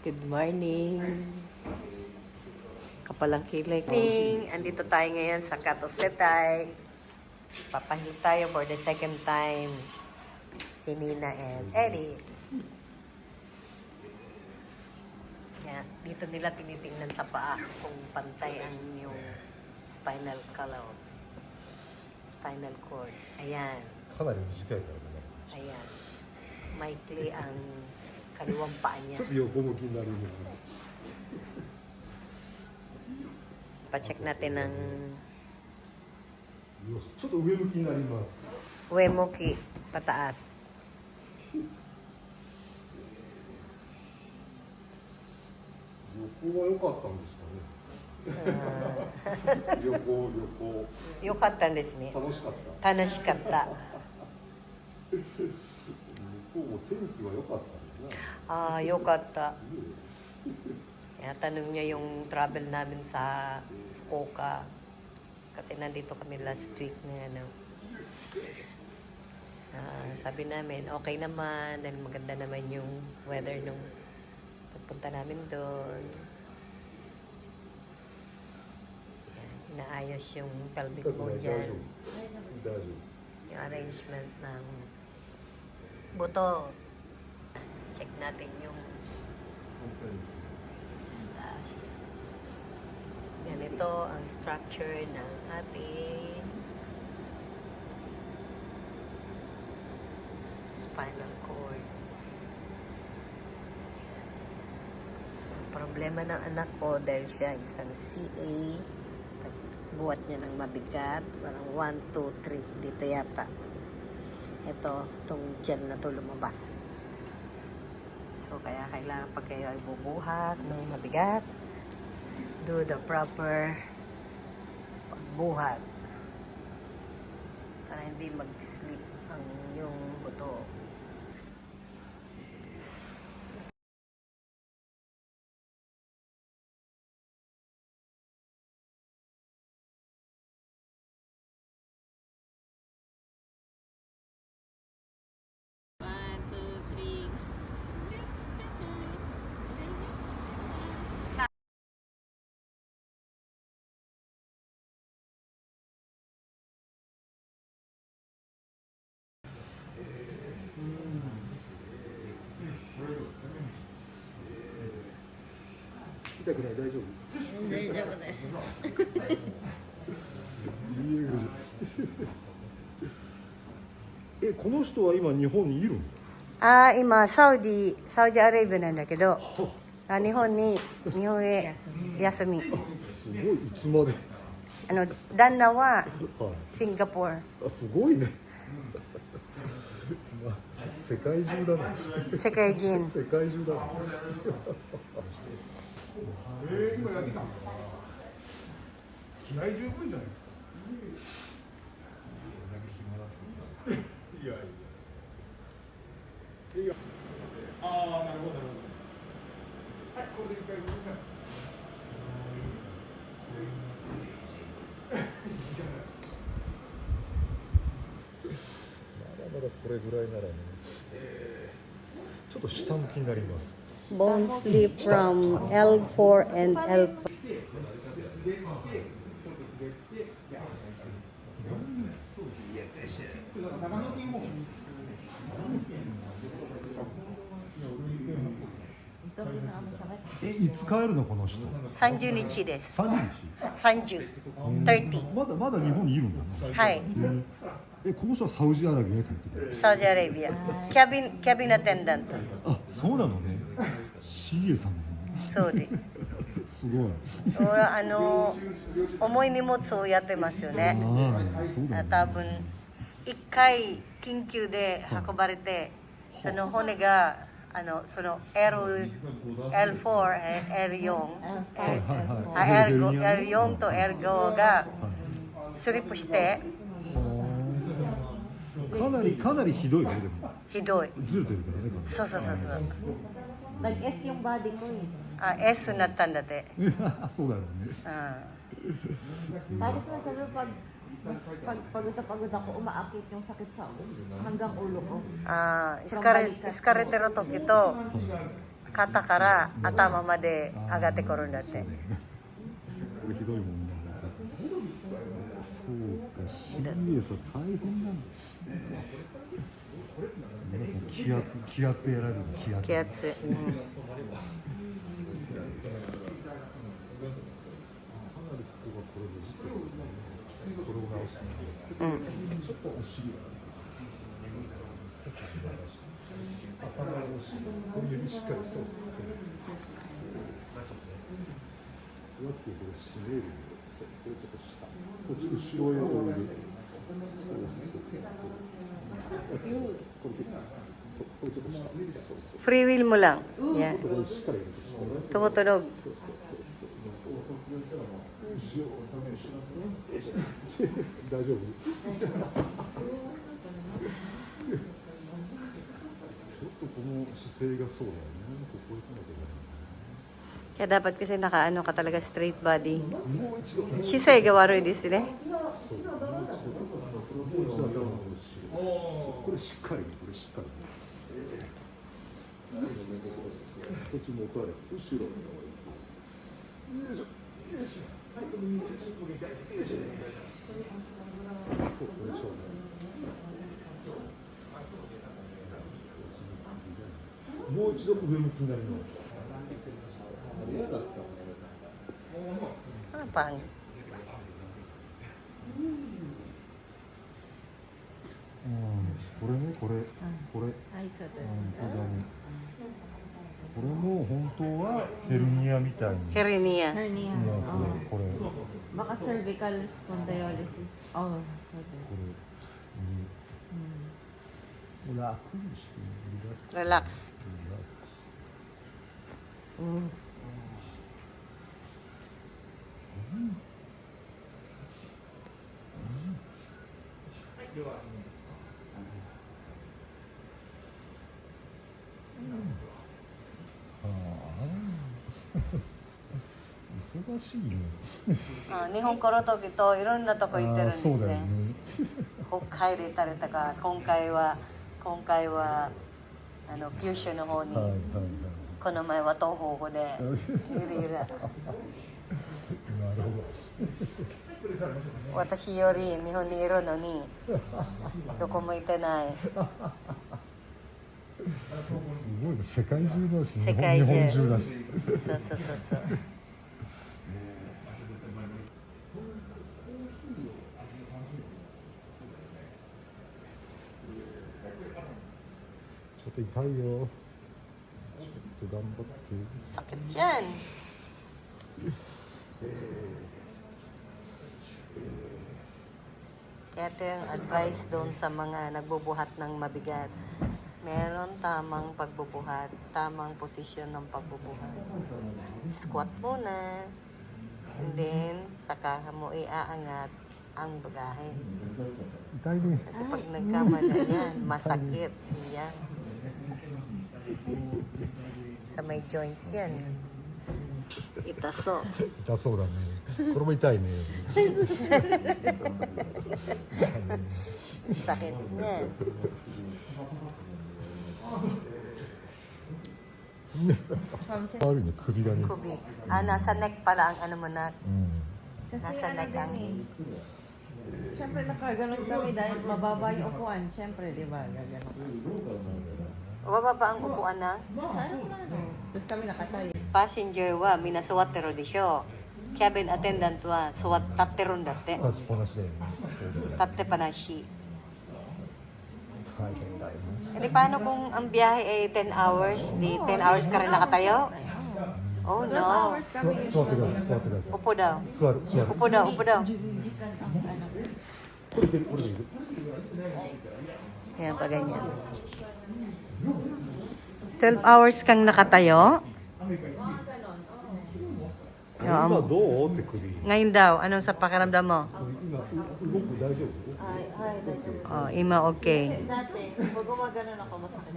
Good morning. Kapalang kilay. Andito tayo ngayon sa Katosetay. Papahil tayo for the second time. Si Nina and Eddie. Yan. Dito nila tinitingnan sa paa kung pantay ang yung spinal column. Spinal cord. Ayan. かなり短いからね。 Ayan. Maikli ang kaliwang paa ち niya. ょっと横向きになります。 Pa-check natin ang よし、ちょっと上向きになります。 Uemoki pataas. 横は良かったんですかね。旅行。よかったんですね。楽しかった。楽しかった。向こうも天気は良かったんだね。 Ah, よかった。Kaya tanong niya yung travel namin sa Fukuoka. Kasi nandito kami last week na ano. Sabi namin, okay naman. Dahil maganda naman yung weather nung pagpunta namin doon. Yan, inaayos yung pelvic 痛くな bone い、大 dyan. 丈夫。大丈夫。 Yung arrangement ng buto. Check natin yung taas. Yan, ito ang structure ng ating spinal cord. Ang problema ng anak ko dahil siya isang CA, buhat niya ng mabigat, parang 1, 2, 3 dito yata. Ito, itong gel na to lumabas. So, kaya kailangan pag kayo ay bubuhat ng mabigat, do the proper pagbuhat para hindi mag-slip ang yung buto.痛くない、大丈夫。大丈夫です。この人は今日本にいるの？今サウジアラビアなんだけど、日本へ休み。すごい、いつまで。旦那ははい。シンガポール。すごいね。まあ世界中だね。世界人。世界中だね。今やってたんですか。気合十分じゃないですか。いやいや。いや。ああ、なるほどなるほど。はい、これで一回ごめんなさい。まだまだこれぐらいならね。ちょっと下向きになります。 Bone slip from L4 and L5. Eh, いつ帰るのこの人？ 30日です。 30日。 30。まだ日本にいるんだな。はい。この人はサウジアラビアへ帰ってくる。サウジアラビア。キャビンアテンダント。あ、そうなのね。CA さんなの。そうです。すごい。重い荷物をやってますよね。ああ、そうだね。多分一回緊急で運ばれて、その骨がその L4、L4、L4 と L5 がスリップして。かなりひどいよでも。ひどい。ずれてるからね。そうそうそうそう。Nag-S yung body ko eh. S になったんだって。そうだよね。Tapos masabi pagod ako, umaakit yung sakit sa hanggang ulo ko. Iskaretero to ito. 肩から頭まで上がってくるんだって。これひどいもんね。そうか、CBS は大変なんだ。皆さん気圧でやられるの気圧。気圧。うん。かなりここがこれでこれを直すので、ちょっとお尻が頭のお尻指しっかりそうこうやってこれ締めるこれちょっと下こっち後ろへ置いてこれちょっと下 Free will mo lang. Yan. これしっかり入れて下ね Tumutunog. 大丈夫ちょっとこの姿勢がそうだよねここ行かなきゃいけない Kaya dapat kasi nakaano ka talaga straight body. もう一度 She say gawaroy desu ne. これしっかりこれしっかりこっちもたれ後ろもう一度上向きになります。 Ano pang? これねこれはい、そうです。これも本当はヘルニアみたいに Hernia. Hernia. これ Baka cervical spondylosis. Oh, so this. これに楽にしてリラックス Relax. リラックス Mm.忙しいね。 Nihon koro to ito, いろんなとこ行ってるんですそうだよね。ね。北海道行ったりとか、今回は九州の方に、はいはいはい。この前は東北でいろいろ。なるほど。私より日本にいるのにどこも行ってない。すごいね、世界中だし、世界中日本中だし。そうそうそうそう。ちょっと痛いよ。ちょっと頑張って。 Sakit yan. Kaya ito yung advice doon sa mga nagbubuhat ng mabigat. Meron tamang pagbubuhat, tamang posisyon ng pagbubuhat. Squat muna. And then, saka mo iaangat ang bagahe. 痛いね。 Kasi pag nagkamala yan, masakit. Yan. Sa may joints yan. Itaso. 痛そうだね。これも痛いね。 Sakit niyan. 悪いね、首がね。 Kubi. Nasa neck pala ang ano mo na. うん。 Kasi Nasa ano neck ang... din eh. Siyempre nakaganon kami dahil mababa yung upuan. Siyempre, di ba? Gaganon. Bababa ang upuan na. Tapos kami nakatayo. Passenger wa, minasuwattero di siyo. Cabin attendant wa, suwattatteron datte. 立ちっぱなしだよね。そうだよね。 Tatte panashi. 大変だよね。 E di paano kung ang biyahe ay 10 hours? Di 10 hours ka rin nakatayo? Oh 12 no. hours 座 kami. 座ってください。座ってください。 Upo daw. 座る座る。 Upo daw, upo daw. Jujikan ang ano. これいけるこれでいける。 Yan pa ganyan. 12 hours kang nakatayo? 今どうって首。 Ngayon daw, anong sa pakiramdam mo? 今動く大丈夫？ Ay, dajo. Oh, ima okay. Dati, pag gumaganon ako, masakit.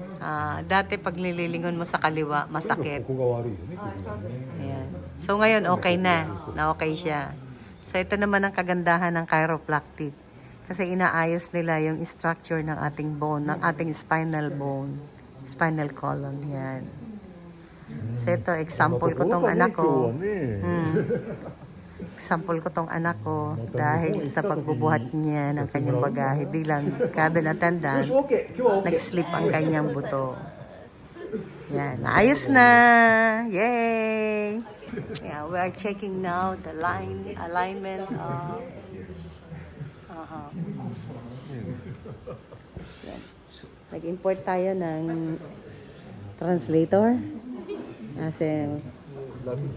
Dati pag nililingon mo sa kaliwa, masakit. ここが悪いよね。首がね。 Ayan. So ngayon okay na. Na okay siya. So ito naman ang kagandahan ng chiropractic. Kasi inaayos nila yung structure ng ating bone, ng ating spinal bone, spinal column. Yan. Kasi ito, example ko tong anak ko. Example ko tong anak ko dahil sa pagbubuhat niya ng kanyang bagahe bilang cabin attendant, nag-slip ang kanyang buto. Yan, ayos na! Yay! Yeah, we are checking now the alignment of... Yan. Nag-import tayo ng translator. Kasi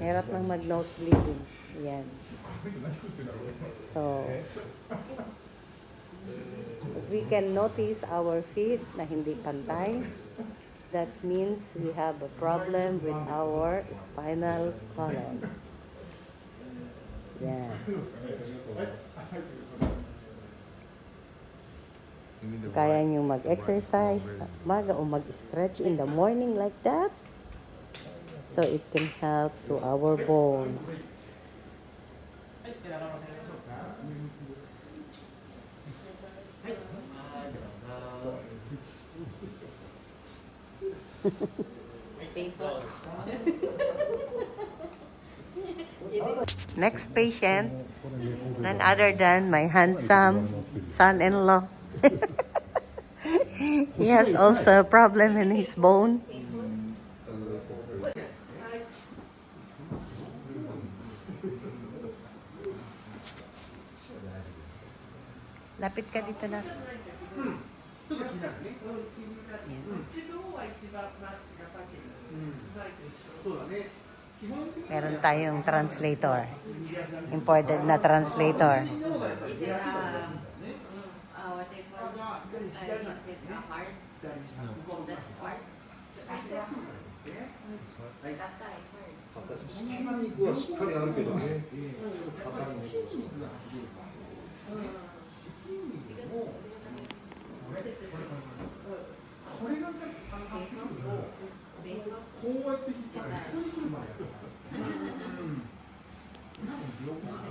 hirap lang mag-nosebleeding. Yan. So, if we can notice our feet na hindi pantay, that means we have a problem with our spinal column. Yan. Kaya nyo mag-exercise, maga o mag-stretch in the morning like that. So it can help to our bones. Next patient, none other than my handsome son-in-law. He has also a problem in his bone. Lapit ka dito na. Meron tayong translator. Imported na translator. Is it what they call is it a heart? That part? That type, 筋肉はしっかりあるけどね。これがこうやって引っ張る。ここに来るまで。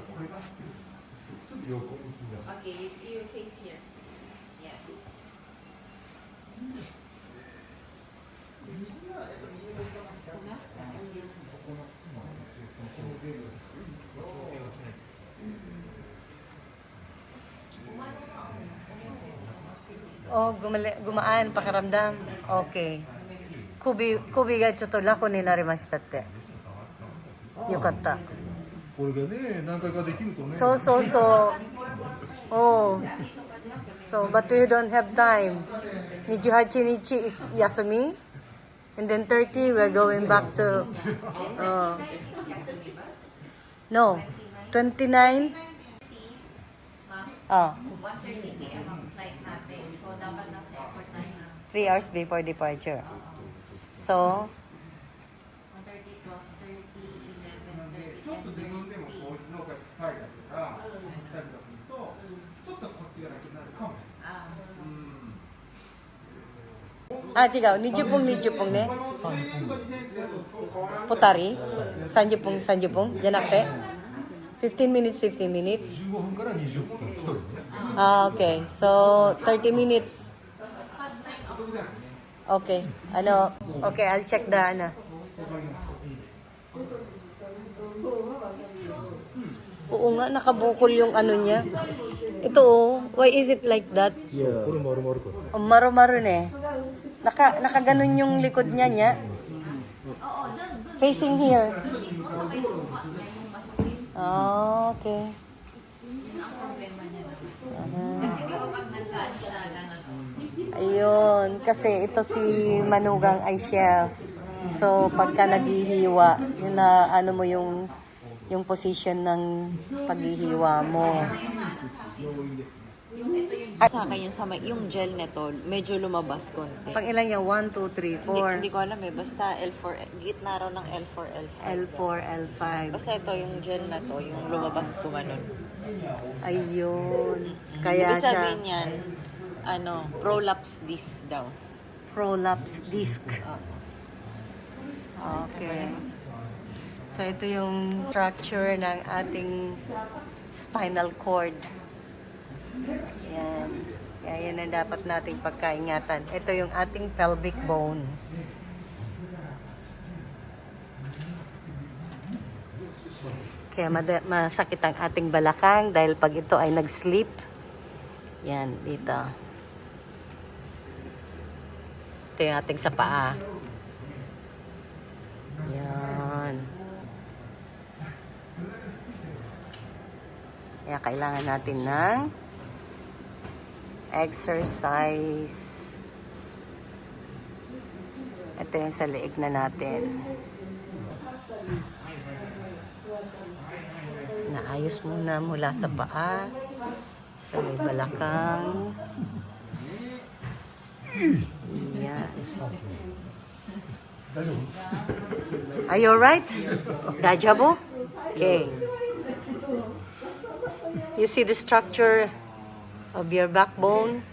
これがちょっと横向きになる。 Okay, you face here. Yes. Oh, gumaan, pakiramdam. Okay. Kubi ga chotola ko ni narimashita tte. Yokatta. これがね、何回かできるとね。 So. Oh. So, but we don't have time. 28 nichi is Yasumi. And then 30, we're going back to... no. 29. Oh. 1:30 p.m. ang flight natin. So, dapat nasa airport tayo na 3 hours before departure. So, 1:30, 12:30, 11:30, ちょっと自分でも効率の方が深いだとか、行ったりとかすると、ちょっとこっちが楽になるかも。 違う。20分ね。Potari? Sanjupong? Diyan nakte? 15 minutes. 15分から20分1人ね。 Okay. So, 30 minutes. Okay. Okay, I'll check the Oo nga, nakabukol yung niya. Ito why is it like that? これ丸々これ。 Maro-maro na eh. Nakaganon yung likod niya. Facing here. Oh, okay. Yun ang problema niya naman. Kasi di ba pag nagkaan siya, gano'n. Ayun, kasi ito si Manugang ay chef. So, pagka naghihiwa, yun na mo yung position ng paghihiwa mo. Sa akin yung yung gel nito, medyo lumabas konti. Pang ilan yan? 1, 2, 3, 4. Hindi ko alam eh, basta L4, gitna raw ng L4, L5. L4, L5. Basta ito yung gel na to, yung lumabas ko ganun. Ayun. Kaya Ibig siya, sabihin yan, prolapse disc daw. prolapse disc. Okay. So, ito yung structure ng ating spinal cord. Yan. Kaya yan ang dapat nating pagkaingatan. Ito yung ating pelvic bone. Kaya masakit ang ating balakang dahil pag ito ay nag-sleep. Yan, dito. Ito yung ating sa paa. Yan. Kaya kailangan natin ng exercise. Ito yung sa leeg na natin. Naayos muna mula sa paa, sa may balakang. Yan. Are you alright? Dajabu? Okay. You see the structure of your backbone?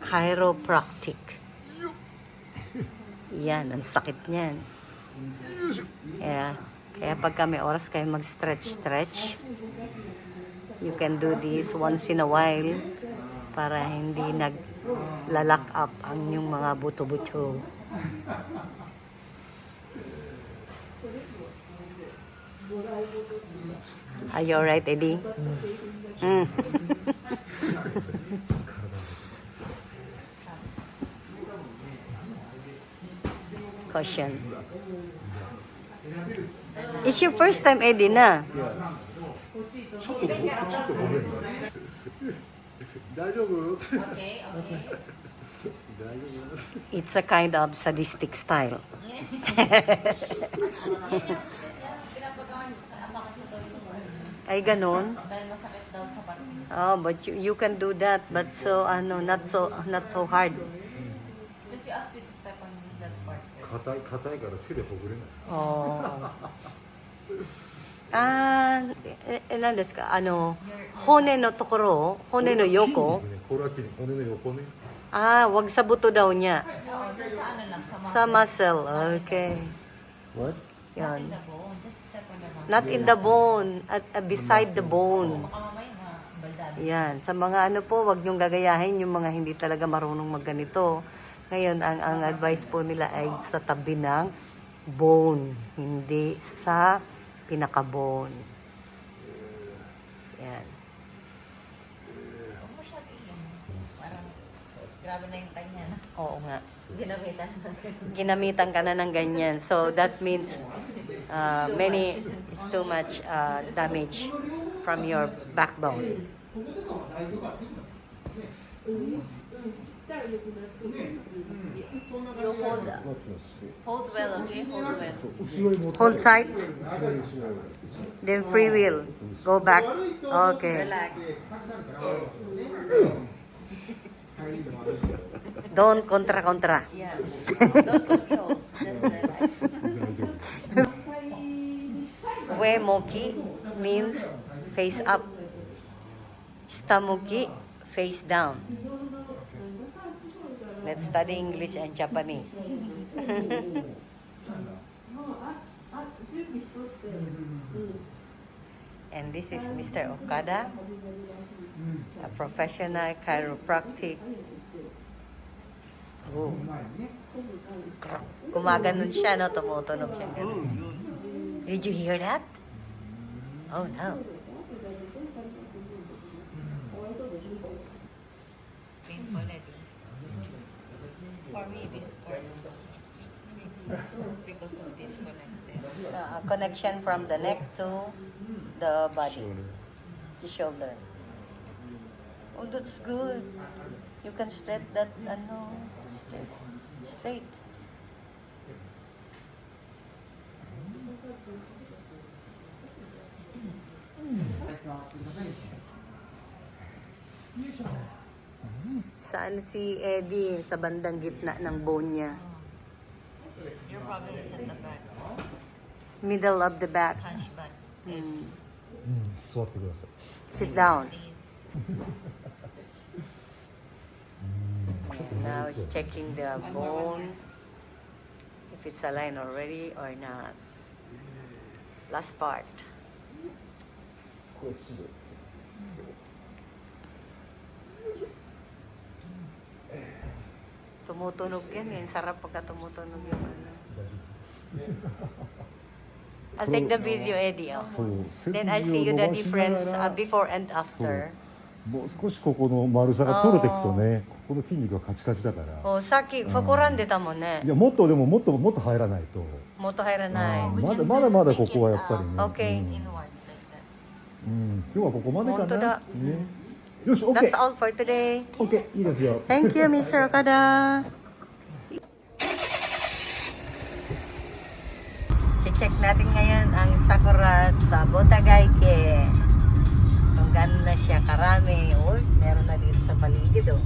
Chiropractic. Yan, ang sakit niyan. Kaya pagka may oras kayo mag-stretch, you can do this once in a while para hindi nag-lock up ang yung mga buto-buto. Are you alright, Eddie? Mm. Caution. It's your first time, Eddie, na? ちょっとごめん大丈夫 Okay, okay. 大丈夫 It's a kind of sadistic style. Yan yung gusto niya. Pinapagawa niya sa bakit ko daw yung Ay, ganun? dahil masakit daw sa parte. Oh, but you can do that, but so not so hard. Because you asked me to step on that part. 硬いから手でほぐれない Oh. 何ですか骨のところ骨の横これは骨の横ね wag sa buto daw niya. Oo, dun sa ano lang, sa Sa muscle. Okay. What? Not Yan. in the bone, just step on the muscle. Not in the bone, at beside the bone. Baka mamaya baldado. Yan. Sa mga po, wag niyong gagayahin yung mga hindi talaga marunong magganito. Ngayon, ang advice po nila ay sa tabi ng bone, hindi sa pinaka-bone. Yan. Huwag mo siya tingin. Parang grabe na yung kanya. Oo nga. Ginamitan natin. Ginamitan ka na ng ganyan. So, that means it's too much damage from your backbone. You hold well, okay? Hold well. 後ろに持って Hold tight. 後ろに後ろに Then free will. Go back. Okay. Relax. Don't kontra-kontra. Yeah. Don't control. Just relax. 大丈夫 Uemoki means face up. Shitamoki, face down. Let's study English and Japanese. And this is Mr. Okada, a professional chiropractic. Oh. Gumaganon siya, no? Tumutunog siya. Ganun. Did you hear that? Oh, no. Painful, Eddie. For me, this part. Because of this connected. Connection from the neck to the body. The shoulder. Oh, that's good. You can straight that, straight. Saan si Eddie? Sa bandang gitna ng bone niya. Your problem is at the back. Middle of the back. Hunchback. 座ってください Sit down. Please. Now it's checking the bone. If it's aligned already or not. Last part. これ白い。 Tumutunog yan eh. Sarap pagka tumutunog yung ano. I'll take the video, Eddie. Oh. そう。 Then I'll see you the difference before and after. もう少しここの丸さが取れていくとね、ここの筋肉がカチカチだから。 Oh, さっき膨らんでたもんねい。やもっとでももっと入らないと。もっと入らない。まだここはやっぱりね。 Okay. うん Inward like that. うん。今日はここまでか本当だな。ね。よし、オッ That's ケー。 all for today. オッケー、いいですよ。 Thank you, Mr. Okada. Check natin ngayon ang sakura sa Botagaike. Kung gaano na siya karami. Uy, meron na dito sa paligid oh.